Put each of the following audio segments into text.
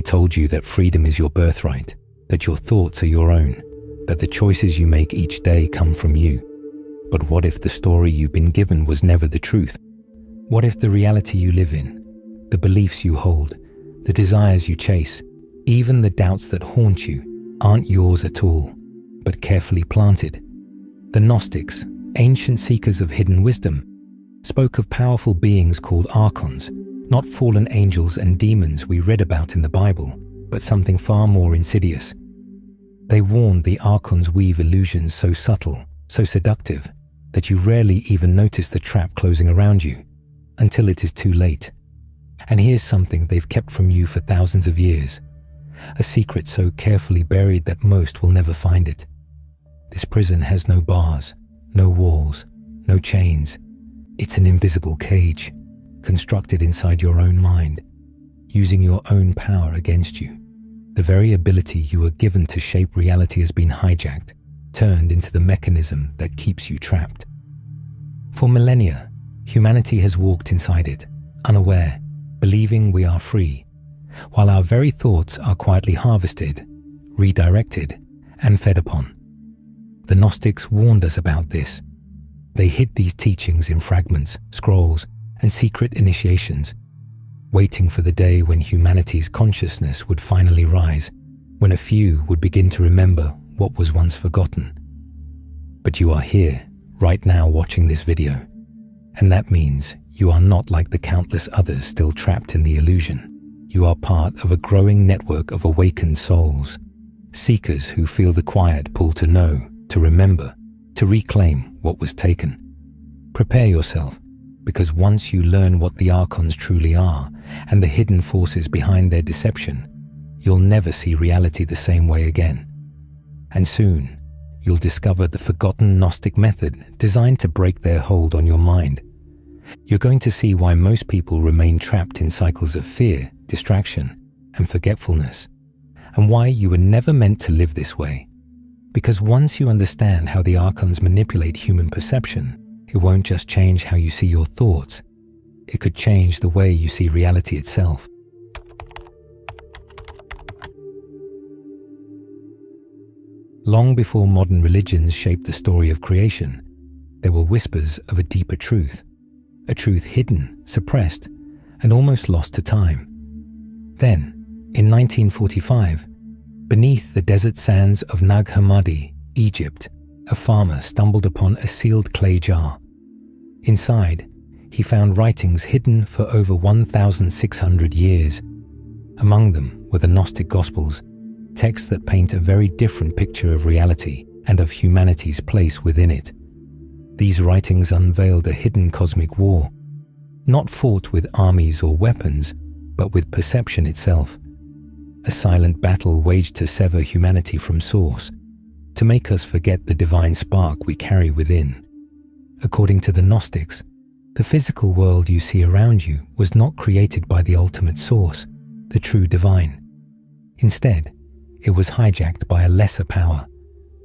They told you that freedom is your birthright, that your thoughts are your own, that the choices you make each day come from you. But what if the story you've been given was never the truth? What if the reality you live in, the beliefs you hold, the desires you chase, even the doubts that haunt you, aren't yours at all, but carefully planted? The Gnostics, ancient seekers of hidden wisdom, spoke of powerful beings called archons, not fallen angels and demons we read about in the Bible, but something far more insidious. They warned the archons weave illusions so subtle, so seductive, that you rarely even notice the trap closing around you, until it is too late. And here's something they've kept from you for thousands of years, a secret so carefully buried that most will never find it. This prison has no bars, no walls, no chains. It's an invisible cage, constructed inside your own mind, using your own power against you. The very ability you were given to shape reality has been hijacked, turned into the mechanism that keeps you trapped. For millennia, humanity has walked inside it, unaware, believing we are free, while our very thoughts are quietly harvested, redirected, and fed upon. The Gnostics warned us about this. They hid these teachings in fragments, scrolls, and secret initiations, waiting for the day when humanity's consciousness would finally rise, when a few would begin to remember what was once forgotten. But you are here, right now, watching this video, and that means you are not like the countless others still trapped in the illusion. You are part of a growing network of awakened souls, seekers who feel the quiet pull to know, to remember, to reclaim what was taken. Prepare yourself, because once you learn what the archons truly are and the hidden forces behind their deception, you'll never see reality the same way again. And soon, you'll discover the forgotten Gnostic method designed to break their hold on your mind. You're going to see why most people remain trapped in cycles of fear, distraction, and forgetfulness, and why you were never meant to live this way. Because once you understand how the archons manipulate human perception, it won't just change how you see your thoughts, it could change the way you see reality itself. Long before modern religions shaped the story of creation, there were whispers of a deeper truth, a truth hidden, suppressed, and almost lost to time. Then, in 1945, beneath the desert sands of Nag Hammadi, Egypt, a farmer stumbled upon a sealed clay jar. Inside, he found writings hidden for over 1,600 years. Among them were the Gnostic Gospels, texts that paint a very different picture of reality and of humanity's place within it. These writings unveiled a hidden cosmic war, not fought with armies or weapons, but with perception itself. A silent battle waged to sever humanity from source, to make us forget the divine spark we carry within. According to the Gnostics, the physical world you see around you was not created by the ultimate source, the true divine. Instead, it was hijacked by a lesser power,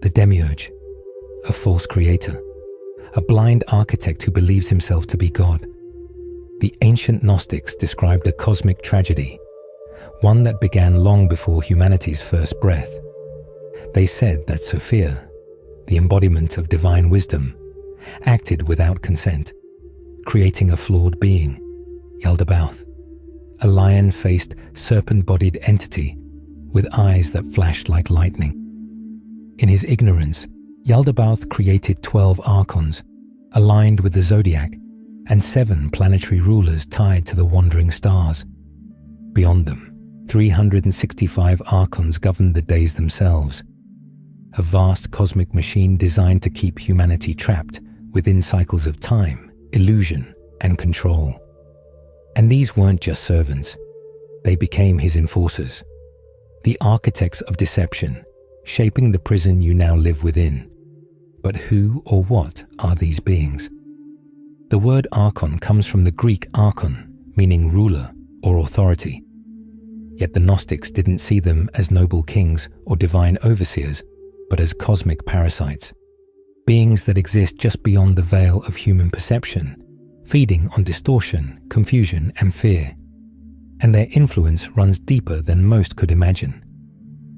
the demiurge, a false creator, a blind architect who believes himself to be God. The ancient Gnostics described a cosmic tragedy, one that began long before humanity's first breath. They said that Sophia, the embodiment of divine wisdom, acted without consent, creating a flawed being, Yaldabaoth, a lion-faced, serpent-bodied entity with eyes that flashed like lightning. In his ignorance, Yaldabaoth created 12 archons, aligned with the zodiac, and 7 planetary rulers tied to the wandering stars. Beyond them, 365 archons governed the days themselves, a vast cosmic machine designed to keep humanity trapped within cycles of time, illusion, and control. And these weren't just servants. They became his enforcers, the architects of deception, shaping the prison you now live within. But who or what are these beings? The word archon comes from the Greek archon, meaning ruler or authority. Yet the Gnostics didn't see them as noble kings or divine overseers, but as cosmic parasites, beings that exist just beyond the veil of human perception, feeding on distortion, confusion, and fear. and their influence runs deeper than most could imagine.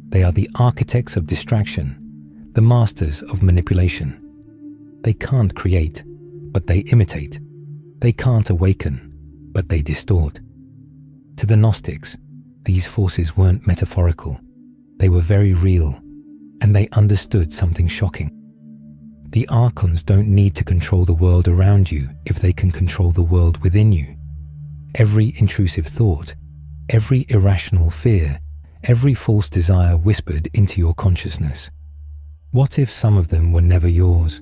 They are the architects of distraction, the masters of manipulation. They can't create, but they imitate. They can't awaken, but they distort. To the Gnostics, these forces weren't metaphorical. They were very real, and they understood something shocking. The archons don't need to control the world around you if they can control the world within you. Every intrusive thought, every irrational fear, every false desire whispered into your consciousness. What if some of them were never yours?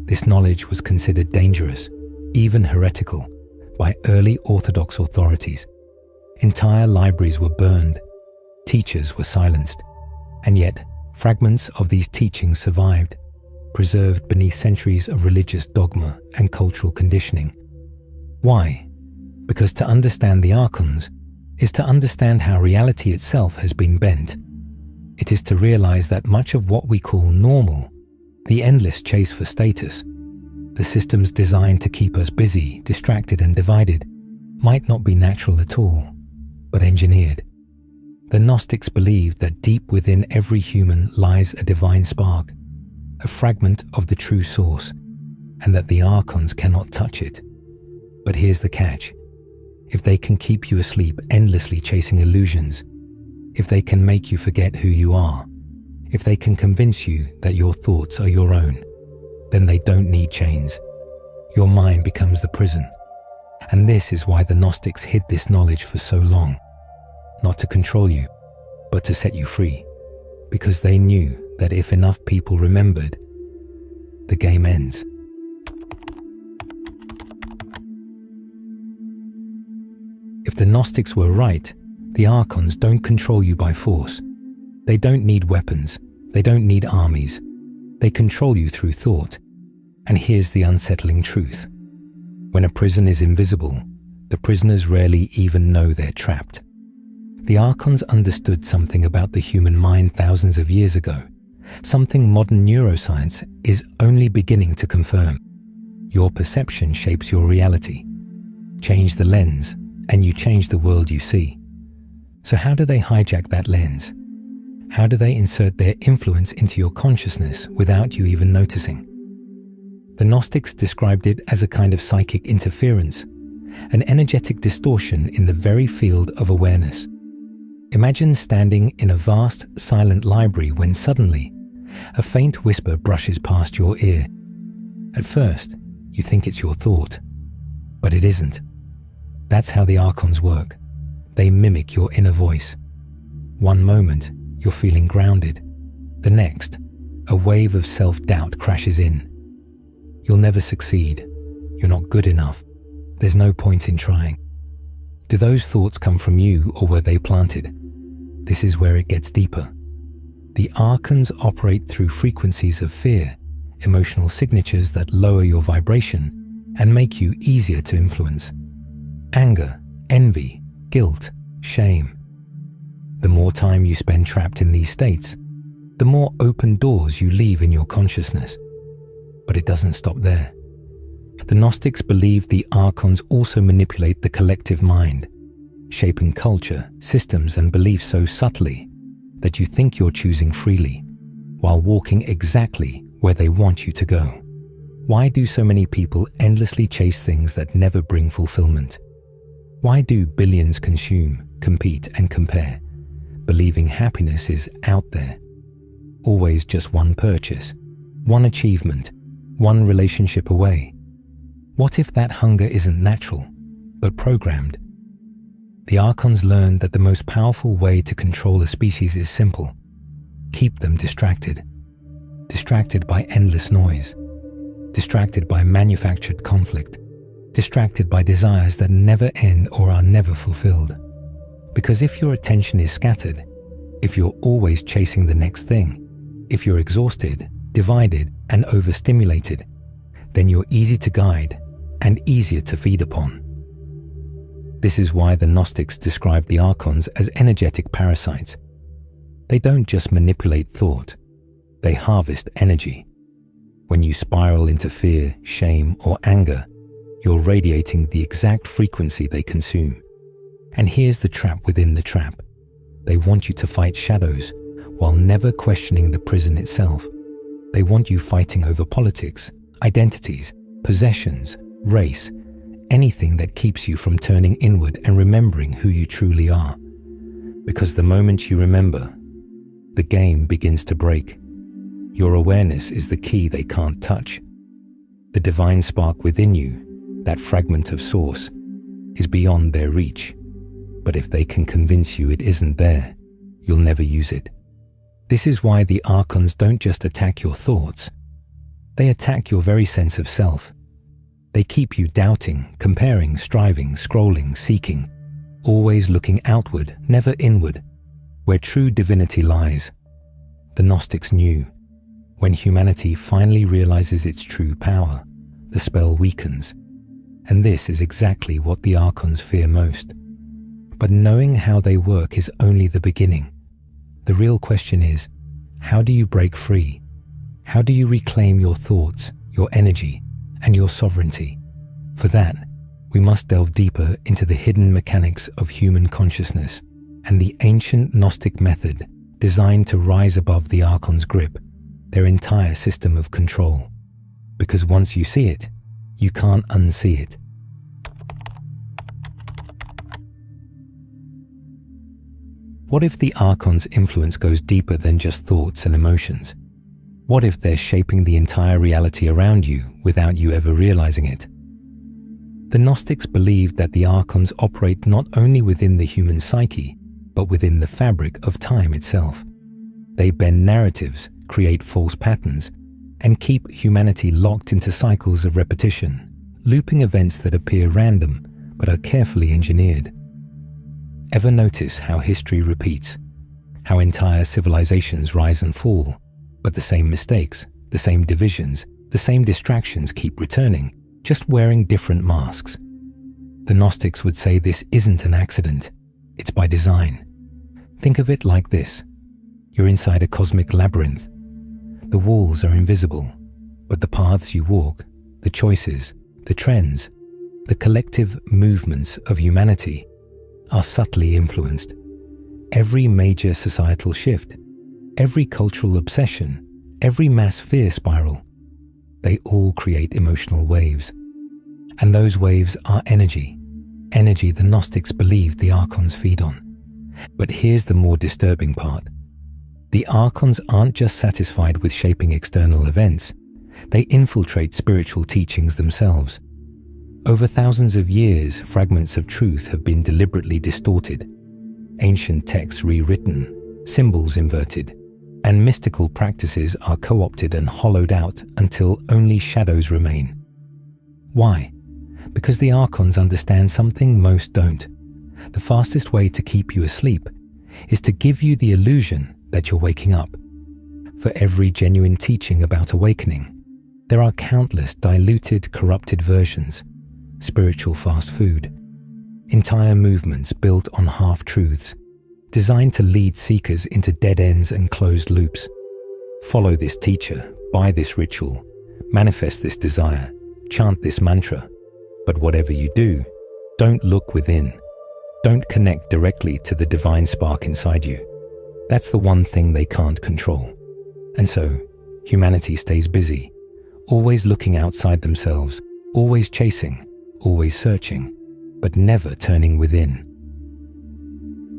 This knowledge was considered dangerous, even heretical, by early Orthodox authorities. Entire libraries were burned, teachers were silenced, and yet fragments of these teachings survived, preserved beneath centuries of religious dogma and cultural conditioning. Why? Because to understand the archons is to understand how reality itself has been bent. It is to realize that much of what we call normal, the endless chase for status, the systems designed to keep us busy, distracted and divided, might not be natural at all, but engineered. The Gnostics believed that deep within every human lies a divine spark, a fragment of the true source, and that the archons cannot touch it. But here's the catch. If they can keep you asleep endlessly chasing illusions, if they can make you forget who you are, if they can convince you that your thoughts are your own, then they don't need chains. Your mind becomes the prison. And this is why the Gnostics hid this knowledge for so long. Not to control you, but to set you free. Because they knew that if enough people remembered, the game ends. If the Gnostics were right, the archons don't control you by force. They don't need weapons. They don't need armies. They control you through thought. And here's the unsettling truth. When a prison is invisible, the prisoners rarely even know they're trapped. The archons understood something about the human mind thousands of years ago, something modern neuroscience is only beginning to confirm. Your perception shapes your reality. Change the lens, and you change the world you see. So how do they hijack that lens? How do they insert their influence into your consciousness without you even noticing? The Gnostics described it as a kind of psychic interference, an energetic distortion in the very field of awareness. Imagine standing in a vast, silent library when suddenly a faint whisper brushes past your ear. At first, you think it's your thought, but it isn't. That's how the archons work. They mimic your inner voice. One moment, you're feeling grounded. The next, a wave of self-doubt crashes in. You'll never succeed. You're not good enough. There's no point in trying. Do those thoughts come from you or were they planted? This is where it gets deeper. The archons operate through frequencies of fear, emotional signatures that lower your vibration and make you easier to influence. Anger, envy, guilt, shame. The more time you spend trapped in these states, the more open doors you leave in your consciousness. But it doesn't stop there. The Gnostics believed the archons also manipulate the collective mind, shaping culture, systems, and beliefs so subtly that you think you're choosing freely, while walking exactly where they want you to go. Why do so many people endlessly chase things that never bring fulfillment? Why do billions consume, compete, and compare, believing happiness is out there? Always just one purchase, one achievement, one relationship away. What if that hunger isn't natural, but programmed? The archons learned that the most powerful way to control a species is simple. Keep them distracted. Distracted by endless noise. Distracted by manufactured conflict. Distracted by desires that never end or are never fulfilled. Because if your attention is scattered, if you're always chasing the next thing, if you're exhausted, divided, and overstimulated, then you're easy to guide and easier to feed upon. This is why the Gnostics described the archons as energetic parasites. They don't just manipulate thought, they harvest energy. When you spiral into fear, shame, or anger, you're radiating the exact frequency they consume. And here's the trap within the trap. They want you to fight shadows while never questioning the prison itself. They want you fighting over politics, identities, possessions, race, anything that keeps you from turning inward and remembering who you truly are. Because the moment you remember, the game begins to break. Your awareness is the key they can't touch. The divine spark within you, that fragment of source, is beyond their reach. But if they can convince you it isn't there, you'll never use it. This is why the archons don't just attack your thoughts. They attack your very sense of self. They keep you doubting, comparing, striving, scrolling, seeking, always looking outward, never inward, where true divinity lies. The Gnostics knew, when humanity finally realizes its true power, the spell weakens. And this is exactly what the archons fear most. But knowing how they work is only the beginning. The real question is, how do you break free? How do you reclaim your thoughts, your energy, and your sovereignty? For that, we must delve deeper into the hidden mechanics of human consciousness and the ancient Gnostic method designed to rise above the archon's grip, their entire system of control. Because once you see it, you can't unsee it. What if the archon's influence goes deeper than just thoughts and emotions? What if they're shaping the entire reality around you without you ever realizing it? The Gnostics believed that the archons operate not only within the human psyche, but within the fabric of time itself. They bend narratives, create false patterns, and keep humanity locked into cycles of repetition, looping events that appear random but are carefully engineered. Ever notice how history repeats? How entire civilizations rise and fall, but the same mistakes, the same divisions, the same distractions keep returning, just wearing different masks. The Gnostics would say this isn't an accident, it's by design. Think of it like this. You're inside a cosmic labyrinth. The walls are invisible, but the paths you walk, the choices, the trends, the collective movements of humanity are subtly influenced. Every major societal shift, every cultural obsession, every mass fear spiral, they all create emotional waves. And those waves are energy the Gnostics believed the archons feed on. But here's the more disturbing part. The archons aren't just satisfied with shaping external events, they infiltrate spiritual teachings themselves. Over thousands of years, fragments of truth have been deliberately distorted, ancient texts rewritten, symbols inverted, and mystical practices are co-opted and hollowed out until only shadows remain. Why? Because the archons understand something most don't. The fastest way to keep you asleep is to give you the illusion that you're waking up. For every genuine teaching about awakening, there are countless diluted, corrupted versions. Spiritual fast food, entire movements built on half-truths, designed to lead seekers into dead ends and closed loops. Follow this teacher, buy this ritual, manifest this desire, chant this mantra. But whatever you do, don't look within. Don't connect directly to the divine spark inside you. That's the one thing they can't control. And so, humanity stays busy, always looking outside themselves, always chasing, always searching, but never turning within.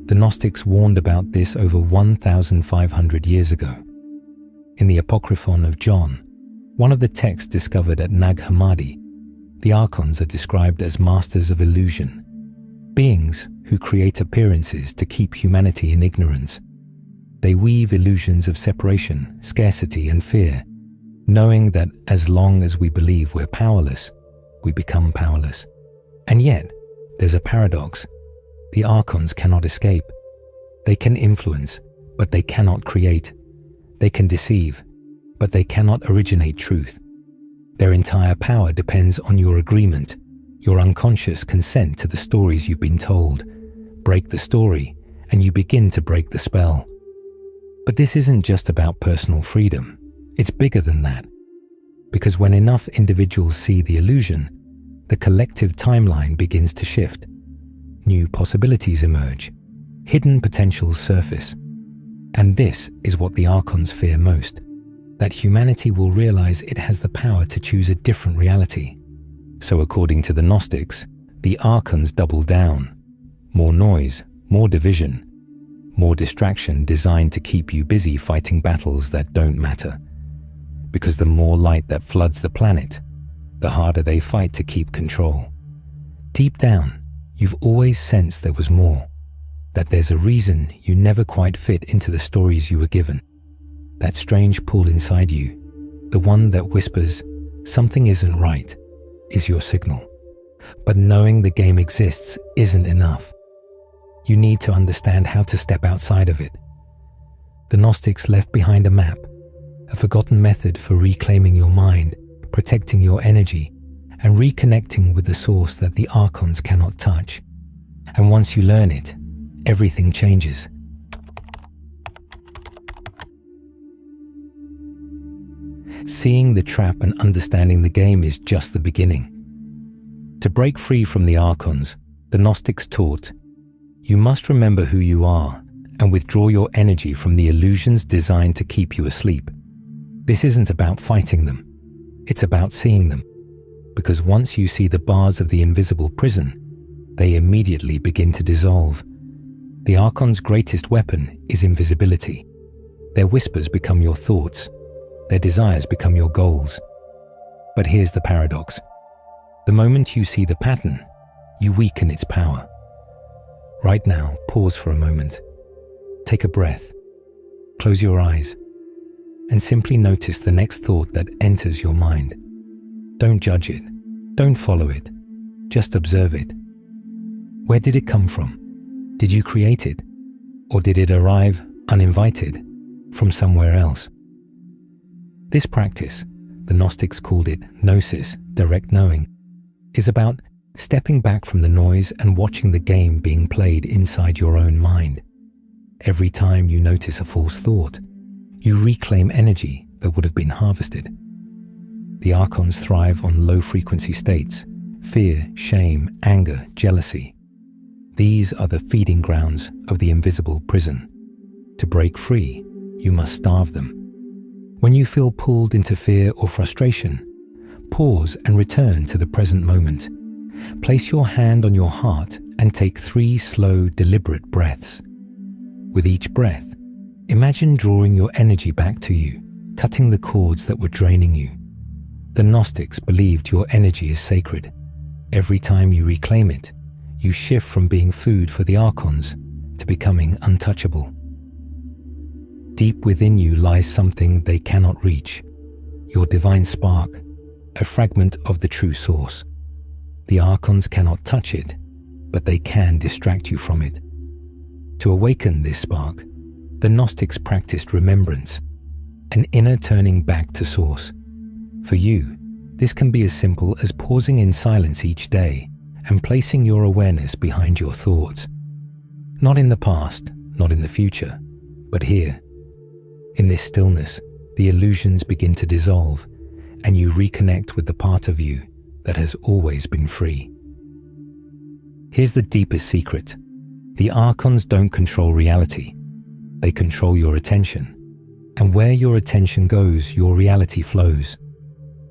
The Gnostics warned about this over 1,500 years ago. In the Apocryphon of John, one of the texts discovered at Nag Hammadi, the archons are described as masters of illusion, beings who create appearances to keep humanity in ignorance. They weave illusions of separation, scarcity, and fear, knowing that as long as we believe we're powerless, we become powerless. And yet, there's a paradox. The archons cannot escape. They can influence, but they cannot create. They can deceive, but they cannot originate truth. Their entire power depends on your agreement, your unconscious consent to the stories you've been told. Break the story, and you begin to break the spell. But this isn't just about personal freedom. It's bigger than that. Because when enough individuals see the illusion, the collective timeline begins to shift. new possibilities emerge, hidden potentials surface. And this is what the Archons fear most, that humanity will realize it has the power to choose a different reality. So according to the Gnostics, the Archons double down. More noise, more division, more distraction designed to keep you busy fighting battles that don't matter. Because the more light that floods the planet, the harder they fight to keep control. Deep down, you've always sensed there was more, that there's a reason you never quite fit into the stories you were given. That strange pull inside you, the one that whispers, something isn't right, is your signal. But knowing the game exists isn't enough. You need to understand how to step outside of it. The Gnostics left behind a map, a forgotten method for reclaiming your mind, protecting your energy, and reconnecting with the source that the Archons cannot touch. And once you learn it, everything changes. Seeing the trap and understanding the game is just the beginning. To break free from the Archons, the Gnostics taught, you must remember who you are and withdraw your energy from the illusions designed to keep you asleep. This isn't about fighting them, it's about seeing them. Because once you see the bars of the invisible prison, they immediately begin to dissolve. The Archon's greatest weapon is invisibility. Their whispers become your thoughts. Their desires become your goals. But here's the paradox. The moment you see the pattern, you weaken its power. Right now, pause for a moment. Take a breath. Close your eyes. And simply notice the next thought that enters your mind. Don't judge it. Don't follow it. Just observe it. Where did it come from? Did you create it? Or did it arrive uninvited from somewhere else? This practice, the Gnostics called it Gnosis, direct knowing, is about stepping back from the noise and watching the game being played inside your own mind. Every time you notice a false thought, you reclaim energy that would have been harvested. The Archons thrive on low-frequency states, fear, shame, anger, jealousy. These are the feeding grounds of the invisible prison. To break free, you must starve them. When you feel pulled into fear or frustration, pause and return to the present moment. Place your hand on your heart and take 3 slow, deliberate breaths. With each breath, imagine drawing your energy back to you, cutting the cords that were draining you. The Gnostics believed your energy is sacred. Every time you reclaim it, you shift from being food for the Archons to becoming untouchable. Deep within you lies something they cannot reach, your divine spark, a fragment of the true source. The Archons cannot touch it, but they can distract you from it. To awaken this spark, the Gnostics practiced remembrance, an inner turning back to source. For you, this can be as simple as pausing in silence each day and placing your awareness behind your thoughts. Not in the past, not in the future, but here. In this stillness, the illusions begin to dissolve, and you reconnect with the part of you that has always been free. Here's the deepest secret. The Archons don't control reality. They control your attention. And where your attention goes, your reality flows.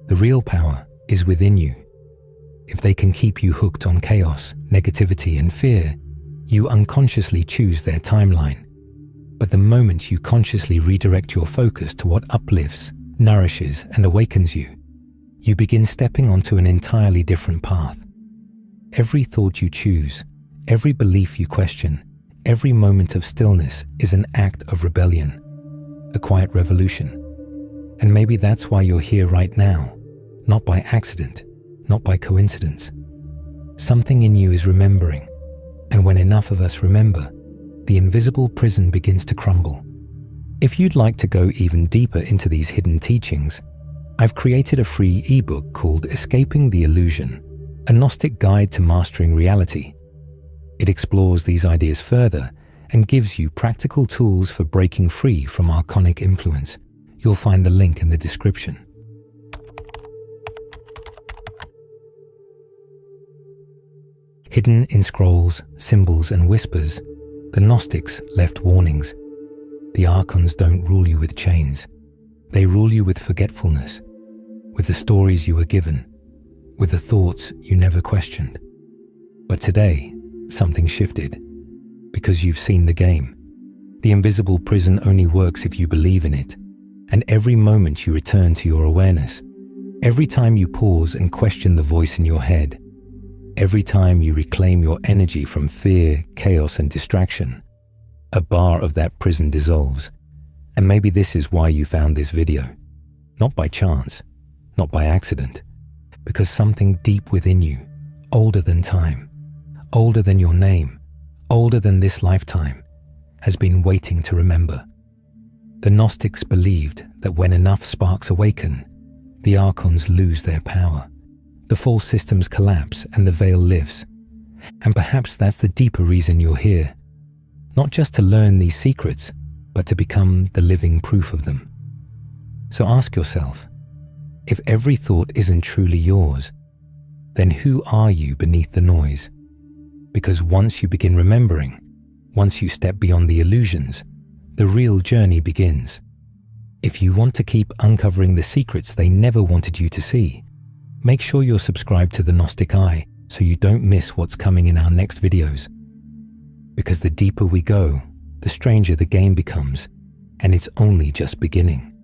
The real power is within you. If they can keep you hooked on chaos, negativity, and fear, you unconsciously choose their timeline. But the moment you consciously redirect your focus to what uplifts, nourishes, and awakens you, you begin stepping onto an entirely different path. Every thought you choose, every belief you question, every moment of stillness is an act of rebellion, a quiet revolution. And maybe that's why you're here right now, not by accident, not by coincidence. Something in you is remembering, and when enough of us remember, the invisible prison begins to crumble. If you'd like to go even deeper into these hidden teachings, I've created a free ebook called Escaping the Illusion, a Gnostic guide to mastering reality. It explores these ideas further and gives you practical tools for breaking free from archonic influence. You'll find the link in the description. Hidden in scrolls, symbols, and whispers, the Gnostics left warnings. The Archons don't rule you with chains. They rule you with forgetfulness, with the stories you were given, with the thoughts you never questioned. But today, something shifted, because you've seen the game. The invisible prison only works if you believe in it, and every moment you return to your awareness, every time you pause and question the voice in your head, every time you reclaim your energy from fear, chaos, and distraction, a bar of that prison dissolves. And maybe this is why you found this video. Not by chance, not by accident, because something deep within you, older than time, older than your name, older than this lifetime, has been waiting to remember. The Gnostics believed that when enough sparks awaken, the Archons lose their power. The false systems collapse and the veil lifts. And perhaps that's the deeper reason you're here. Not just to learn these secrets, but to become the living proof of them. So ask yourself, if every thought isn't truly yours, then who are you beneath the noise? Because once you begin remembering, once you step beyond the illusions, the real journey begins. If you want to keep uncovering the secrets they never wanted you to see, make sure you're subscribed to the Gnostic Eye so you don't miss what's coming in our next videos. Because the deeper we go, the stranger the game becomes, and it's only just beginning.